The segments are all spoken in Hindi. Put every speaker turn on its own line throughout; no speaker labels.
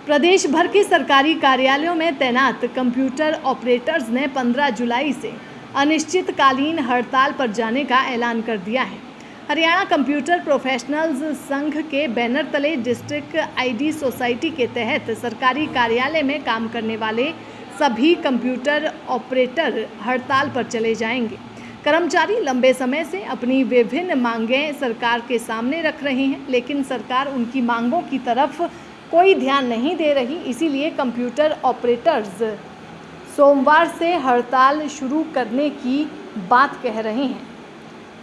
प्रदेश भर के सरकारी कार्यालयों में तैनात कंप्यूटर ऑपरेटर्स ने 15 जुलाई से अनिश्चितकालीन हड़ताल पर जाने का ऐलान कर दिया है। हरियाणा कंप्यूटर प्रोफेशनल्स संघ के बैनर तले डिस्ट्रिक्ट आईडी सोसाइटी के तहत सरकारी कार्यालय में काम करने वाले सभी कंप्यूटर ऑपरेटर हड़ताल पर चले जाएंगे। कर्मचारी लंबे समय से अपनी विभिन्न मांगें सरकार के सामने रख रहे हैं, लेकिन सरकार उनकी मांगों की तरफ कोई ध्यान नहीं दे रही। इसीलिए कंप्यूटर ऑपरेटर्स सोमवार से हड़ताल शुरू करने की बात कह रहे हैं।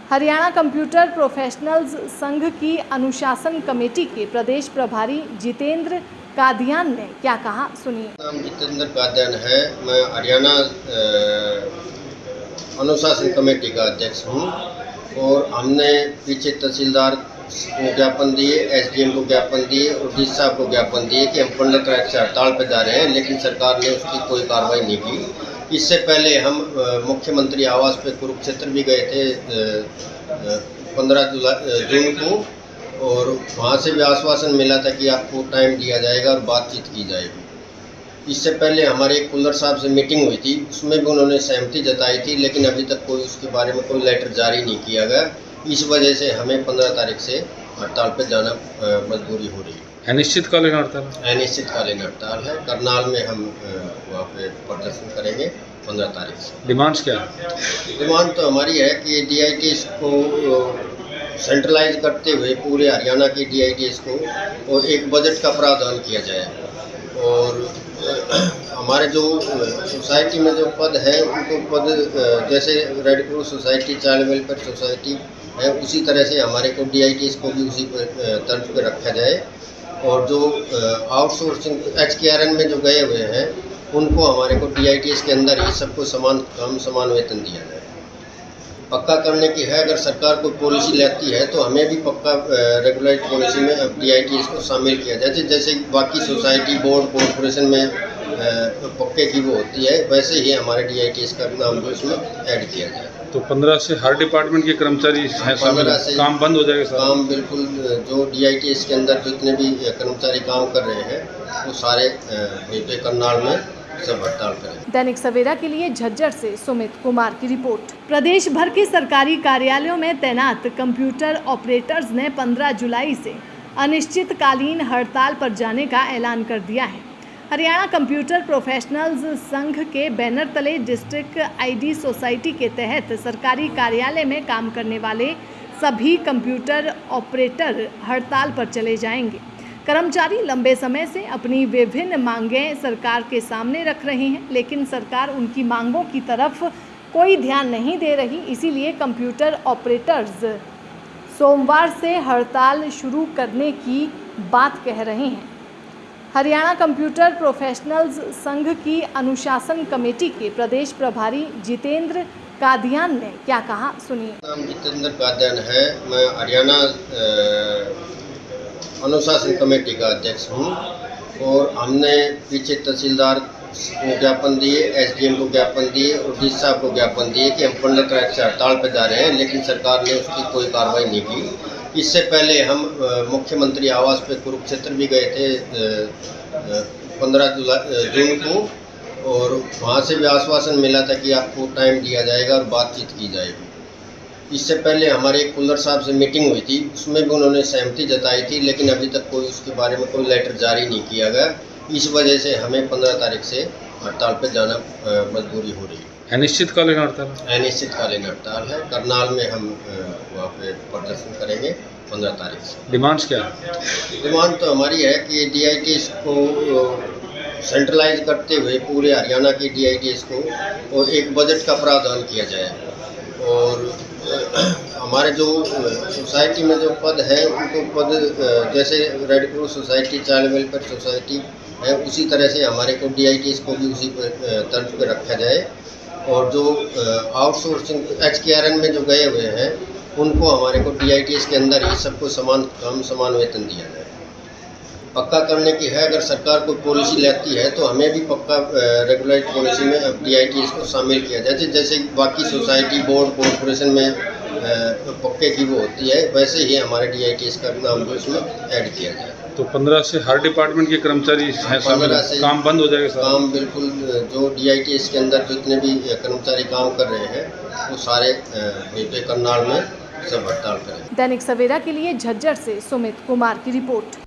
हरियाणा कंप्यूटर प्रोफेशनल्स संघ की अनुशासन कमेटी के प्रदेश प्रभारी जितेंद्र कादियान ने क्या कहा, सुनिए।
नाम जितेंद्र कादियान है। मैं हरियाणा अनुशासन कमेटी का अध्यक्ष हूँ और हमने पीछे तहसीलदार को ज्ञापन दिए, एसडीएम को ज्ञापन दिए और डीसी साहब को ज्ञापन दिए कि हम 15 तारीख से हड़ताल पर जा रहे हैं, लेकिन सरकार ने उसकी कोई कार्रवाई नहीं की। इससे पहले हम मुख्यमंत्री आवास पे कुरुक्षेत्र भी गए थे 15 जून को, और वहाँ से भी आश्वासन मिला था कि आपको टाइम दिया जाएगा और बातचीत की जाएगी। इससे पहले हमारे कुल्लर साहब से मीटिंग हुई थी, उसमें भी उन्होंने सहमति जताई थी, लेकिन अभी तक कोई उसके बारे में कोई लेटर जारी नहीं किया गया। इस वजह से हमें 15 तारीख से हड़ताल पर जाना मजबूरी हो रही है।
अनिश्चितकालीन हड़ताल?
अनिश्चितकालीन हड़ताल है। करनाल में हम वहाँ पे प्रदर्शन करेंगे 15 तारीख से।
डिमांड्स क्या है?
डिमांड तो हमारी है कि DITS को सेंट्रलाइज करते हुए पूरे हरियाणा की DITS को और एक बजट का प्रावधान किया जाए, और हमारे जो सोसाइटी में जो पद है उनको पद जैसे red cross society, child welfare society है, उसी तरह से हमारे को DITS को भी उसी तर्ज पर रखा जाए, और जो आउटसोर्सिंग HKRN में जो गए हुए हैं उनको हमारे को DITS के अंदर ही सबको समान काम समान वेतन दिया जाए। पक्का करने की है, अगर सरकार कोई पॉलिसी लेती है तो हमें भी पक्का रेगुलेट पॉलिसी में DITS को शामिल किया जाए। जैसे बाकी सोसाइटी, बोर्ड, कॉर्पोरेशन में पक्के की वो होती है, वैसे ही हमारे DITS का नाम भी उसमें ऐड किया जाए।
तो 15 से हर डिपार्टमेंट के कर्मचारी काम बंद हो जाएगा?
काम बिल्कुल, जो DITS के अंदर जितने भी कर्मचारी काम कर रहे हैं वो सारे करनाल में सब हड़ताल करें।
दैनिक सवेरा के लिए झज्जर से सुमित कुमार की रिपोर्ट। प्रदेश भर के सरकारी कार्यालयों में तैनात कंप्यूटर ऑपरेटर्स ने 15 जुलाई से अनिश्चितकालीन हड़ताल पर जाने का ऐलान कर दिया है। हरियाणा कंप्यूटर प्रोफेशनल्स संघ के बैनर तले डिस्ट्रिक्ट आईडी सोसाइटी के तहत सरकारी कार्यालय में काम करने वाले सभी कंप्यूटर ऑपरेटर हड़ताल पर चले जाएंगे। कर्मचारी लंबे समय से अपनी विभिन्न मांगें सरकार के सामने रख रहे हैं, लेकिन सरकार उनकी मांगों की तरफ कोई ध्यान नहीं दे रही। इसीलिए कंप्यूटर ऑपरेटर्स सोमवार से हड़ताल शुरू करने की बात कह रहे हैं। हरियाणा कंप्यूटर प्रोफेशनल्स संघ की अनुशासन कमेटी के प्रदेश प्रभारी जितेंद्र कादियान ने क्या कहा, सुनिए।
नाम जितेंद्र कादियान है। मैं हरियाणा अनुशासन कमेटी का अध्यक्ष हूँ और हमने पीछे तहसीलदार को ज्ञापन दिए, एसडीएम को ज्ञापन दिए और डीसी साहब को ज्ञापन दिए कि हम 15 तारीख से हड़ताल पर जा रहे हैं, लेकिन सरकार ने उसकी कोई कार्रवाई नहीं की। इससे पहले हम मुख्यमंत्री आवास पे कुरुक्षेत्र भी गए थे 15 जून को, और वहाँ से भी आश्वासन मिला था कि आपको टाइम दिया जाएगा और बातचीत की जाएगी। इससे पहले हमारे कुल्लर साहब से मीटिंग हुई थी, उसमें भी उन्होंने सहमति जताई थी, लेकिन अभी तक कोई उसके बारे में कोई लेटर जारी नहीं किया गया। इस वजह से हमें 15 तारीख से हड़ताल पर जाना मजबूरी हो रही है।
अनिश्चितकालीन हड़ताल?
अनिश्चितकालीन हड़ताल है। करनाल में हम वहाँ पे प्रदर्शन करेंगे 15 तारीख से।
डिमांड्स क्या है? डिमांड
तो हमारी है कि DITS को सेंट्रलाइज करते हुए पूरे हरियाणा की DITS को और एक बजट का प्रावधान किया जाए, और हमारे जो सोसाइटी में जो पद है उनको पद जैसे red cross society, child welfare society है, उसी तरह से हमारे को DITS को भी उसी तर्ज पर रखा जाए, और जो आउटसोर्सिंग HKRN में जो गए हुए हैं उनको हमारे को DITS के अंदर ही सबको समान काम समान वेतन दिया जाए। पक्का करने की है, अगर सरकार कोई पॉलिसी लेती है तो हमें भी पक्का रेगुलेट पॉलिसी में DITS को शामिल किया जाए। जैसे बाकी सोसाइटी, बोर्ड, कॉर्पोरेशन में पक्के की वो होती है, वैसे ही हमारे DITS का नाम भी उसमें ऐड किया जाए।
तो 15 से हर डिपार्टमेंट के कर्मचारी हैं शामिल,
15 से
काम बंद हो जाएगा सर?
काम बिल्कुल, जो DITS के अंदर जितने भी कर्मचारी काम कर रहे हैं वो सारे वहीं पे करनाल में सब हड़ताल करें।
दैनिक सवेरा के लिए झज्जर से सुमित कुमार की रिपोर्ट।